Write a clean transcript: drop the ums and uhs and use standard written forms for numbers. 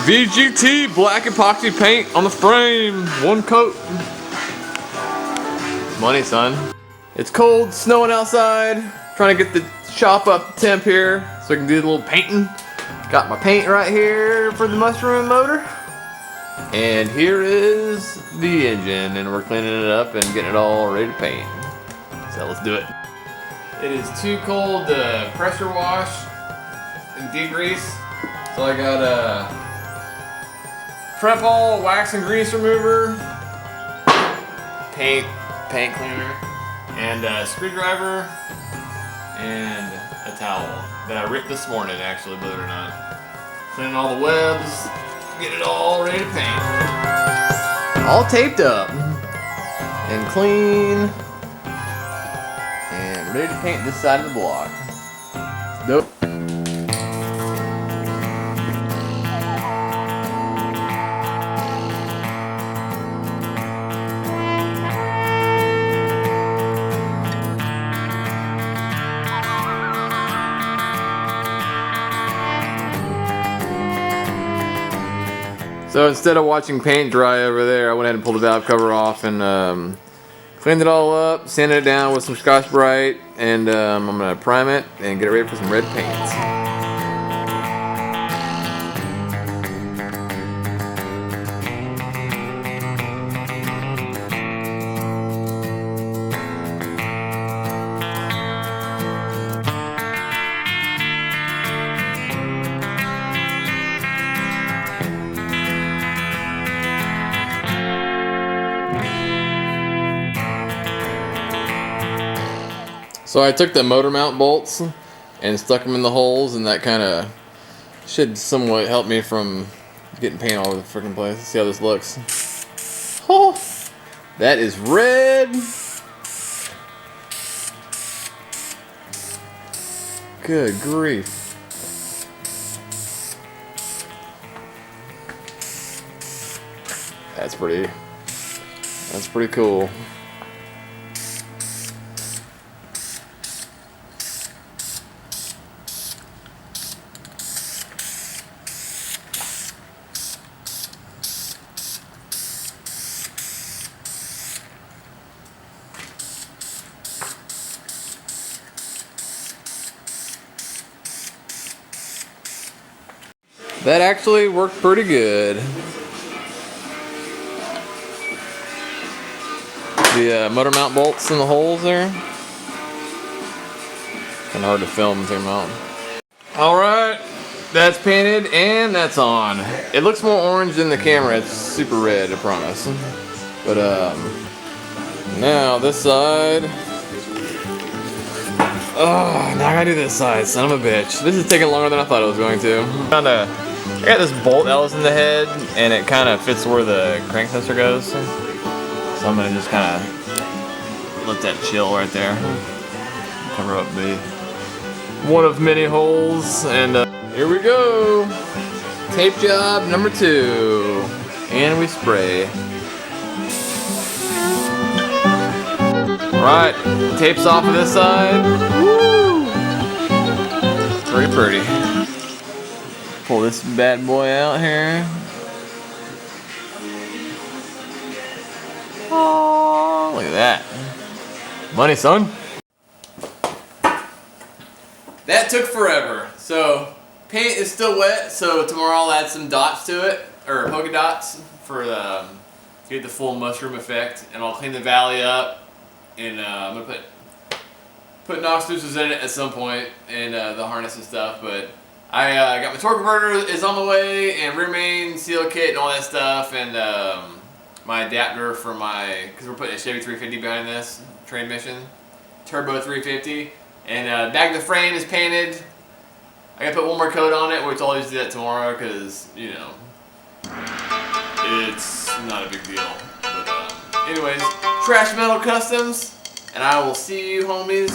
VGT black epoxy paint on the frame. One coat. Money, son. It's cold, snowing outside. Trying to get the shop up to temp here so I can do a little painting. Got my paint right here for the mushroom motor. And here is the engine, and we're cleaning it up and getting it all ready to paint. So let's do it. It is too cold to pressure wash and degrease. So I got a Prep-All wax and grease remover, paint cleaner, and a screwdriver, and a towel that I ripped this morning, actually, believe it or not. Cleaning all the webs, get it all ready to paint. All taped up and clean and ready to paint this side of the block. Dope. So instead of watching paint dry over there, I went ahead and pulled the valve cover off and cleaned it all up, sanded it down with some Scotch-Brite, and I'm gonna prime it and get it ready for some red paints. So I took the motor mount bolts and stuck them in the holes, and that kind of should somewhat help me from getting paint all over the freaking place. Let's see how this looks. Oh, that is red. Good grief. That's pretty cool. That actually worked pretty good. The motor mount bolts in the holes there. Kind of hard to film and take them out. Alright, that's painted and that's on. It looks more orange than the camera. It's super red, I promise. But now this side. Oh, now I gotta do this side, son of a bitch. This is taking longer than I thought it was going to. I got this bolt that was in the head, and it kind of fits where the crank sensor goes. So I'm gonna just kind of let that chill right there. Cover up the one of many holes, and here we go. Tape job number 2, and we spray. All right, tape's off of this side. Woo! Pretty pretty. Pull this bad boy out here. Oh, look at that. Money, son. That took forever. So, paint is still wet, so tomorrow I'll add some dots to it, or polka dots, for to get the full mushroom effect. And I'll clean the valley up, and I'm going to put Knox nooses in it at some point, and the harness and stuff, but I got my torque converter is on the way, and rear main seal kit and all that stuff, and my adapter for because we're putting a Chevy 350 behind this transmission, turbo 350, and back of the frame is painted. I gotta put one more coat on it, which I'll always do that tomorrow because, you know, it's not a big deal. But anyways, Trash Metal Customs, and I will see you homies